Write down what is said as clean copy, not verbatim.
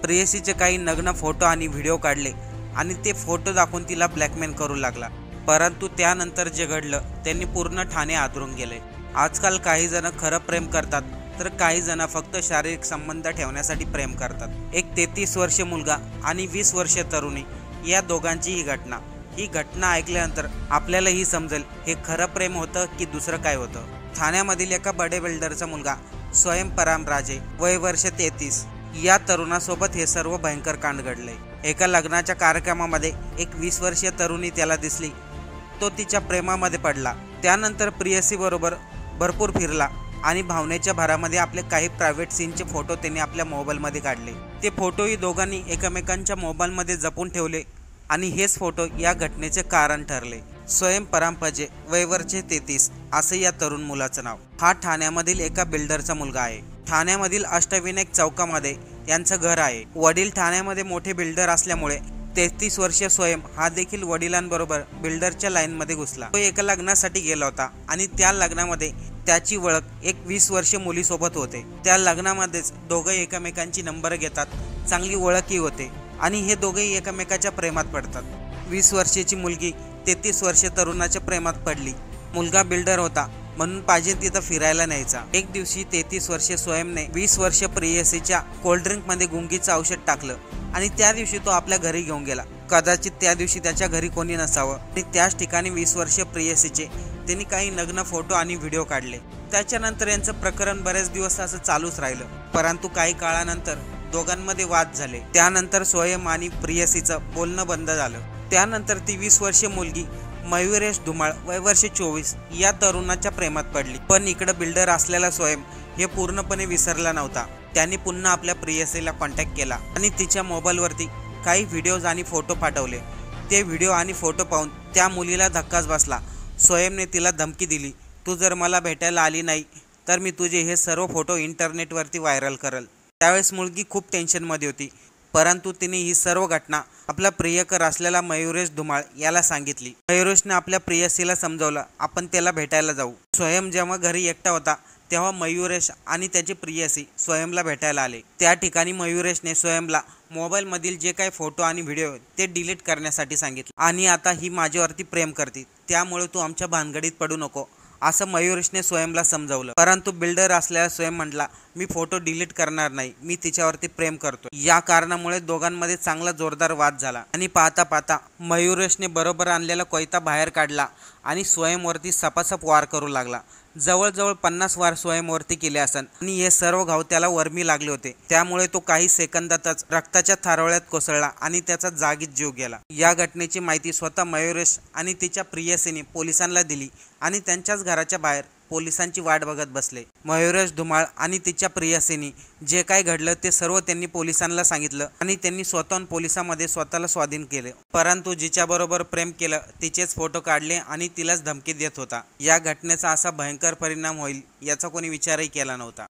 प्रेयसीचे काही नग्न फोटो आणि व्हिडिओ काढले आणि ते फोटो दाखवून तिला ब्लॅकमेल करू लागला। परंतु त्यानंतर जे घडलं त्यांनी पूर्ण ठाणे आदरून गेले। आजकाल काही जण खरं प्रेम करतात तर काही जण फक्त शारीरिक संबंध ठेवण्यासाठी प्रेम करतात। एक 33 वर्षीय मुलगा आणि 20 वर्षीय तरुणी या दोघांची ही घटना ऐकल्यानंतर आपल्यालाही समजेल हे खरं प्रेम होतं की दुसरं काय होतं। ठाण्यामधील एका बडे बिल्डरचा मुलगा स्वयं परामराजे वय वर्ष 33 या तरुणासोबत हे सर्व भयंकर कांड घडले। एका लग्नाच्या कार्यक्रमामध्ये एक 20 वर्षीय तरुणी त्याला दिसली। तो तिच्या प्रेमामध्ये पडला। त्यानंतर प्रेयसी बरोबर भरपूर फिरला आणि भावनेच्या भरामध्ये आपले काही प्रायव्हेट सीनचे फोटो त्यांनी आपल्या मोबाईलमध्ये काढले। ते फोटोही दोघांनी एकमेकांच्या मोबाईलमध्ये जपून ठेवले आणि हेच फोटो या घटनेचे कारण ठरले। स्वयं परांपजे वय वर्ष 33 असे या तरुण मुलाचं नाव। हा ठाण्यामधील एका बिल्डरचा मुलगा आहे। ठाण्यामधील अष्टविनायक चौकामध्ये यांचं घर आहे। वडील ठाण्यामध्ये मोठे बिल्डर असल्यामुळे 33 वर्षीय स्वयं हा देखील वडिलांबरोबर बिल्डरच्या लाईनमध्ये घुसला। तो एका लग्नासाठी गेला होता आणि त्या लग्नामध्ये त्याची ओळख एक 20 वर्षीय मुलीसोबत होते। त्या लग्नामध्येच दोघे एकमेकांची नंबर घेतात, चांगली ओळखही होते आणि हे दोघेही एकमेकाच्या प्रेमात पडतात। 20 वर्षाची मुलगी 33 वर्षीय तरुणाच्या प्रेमात पडली। मुलगा बिल्डर होता म्हणून पाहिजे तिथं फिरायला न्यायचा। एक दिवशी 33 वर्षीय स्वयंने 20 वर्षीय प्रेयसीच्या कोल्ड्रिंकमध्ये गुंगीचं औषध टाकलं आणि त्या दिवशी तो आपल्या घरी घेऊन गेला। कदाचित त्या दिवशी त्याच्या घरी कोणी नसावं आणि त्याच ठिकाणी 20 वर्षीय प्रेयसीचे त्यांनी काही नग्न फोटो आणि व्हिडिओ काढले। त्याच्यानंतर यांचं प्रकरण बरेच दिवस असं चालूच राहिलं। परंतु काही काळानंतर दोघांमध्ये वाद झाले। त्यानंतर स्वयं आणि प्रेयसीचं बोलणं बंद झालं। त्यानंतर ती 20 वर्षीय मुलगी मयुरेश धुमाळ वय वर्ष 24 या तरुणाच्या प्रेमात पडली। पण इकडे बिल्डर असलेला स्वयं हे पूर्णपणे विसरला नव्हता। त्यांनी पुन्हा आपल्या प्रेयसीला कॉन्टॅक्ट केला आणि तिच्या मोबाईलवरती काही व्हिडिओज आणि फोटो पाठवले। ते व्हिडिओ आणि फोटो पाहून त्या मुलीला धक्काच बसला। स्वयंने तिला धमकी दिली, तू जर मला भेटायला आली नाही तर मी तुझे हे सर्व फोटो इंटरनेटवरती व्हायरल करेल। त्यावेळेस मुलगी खूप टेन्शनमध्ये होती, परंतु तिने ही सर्व घटना आपला प्रियकर असलेला मयुरेश धुमाळ याला सांगितली। मयुरेशने आपल्या प्रेयसीला समजावलं आपण त्याला भेटायला जाऊ। स्वयं जेव्हा घरी एकटा होता तेव्हा मयुरेश आणि त्याची प्रेयसी स्वयंला भेटायला आले। त्या ठिकाणी मयुरेशने स्वयंला मोबाईलमधील जे काही फोटो आणि व्हिडिओ ते डिलीट करण्यासाठी सांगितले आणि आता ही माझ्यावरती प्रेम करते, त्यामुळे तू आमच्या भानगडीत पडू नको असं मयुरेशने स्वयंला समजावलं। परंतु बिल्डर असलेला स्वयं म्हटला मी फोटो डिलीट करणार नाही, मी तिच्यावरती प्रेम करतो। या कारणामुळे दोघांमध्ये चांगला जोरदार वाद झाला आणि पाहता पाहता मयुरेशने बरोबर आणलेला कोयता बाहेर काढला आणि स्वयंवरती सपासप वार करू लागला। जवळजवळ 50 वार स्वयंवरती केले असन आणि हे सर्व घाव त्याला वर्मी लागले होते। त्यामुळे तो काही सेकंदातच रक्ताच्या थारोळ्यात कोसळला आणि त्याचा जागीच जीव गेला। या घटनेची माहिती स्वतः मयुरेश आणि तिच्या प्रेयसीने पोलिसांना दिली आणि त्यांच्याच घराच्या बाहेर पोलिसांची वाट बघत बसले। मयुरेश धुमाळ आणि तिच्या प्रेयसीने जे काय घडलं ते सर्व त्यांनी पोलिसांना सांगितलं आणि त्यांनी स्वतःहून पोलिसांमध्ये स्वतःला स्वाधीन केले। परंतु जिच्याबरोबर प्रेम केलं तिचेच फोटो काढले आणि तिलाच धमकी देत होता। या घटनेचा असा भयंकर परिणाम होईल याचा कोणी विचारही केला नव्हता।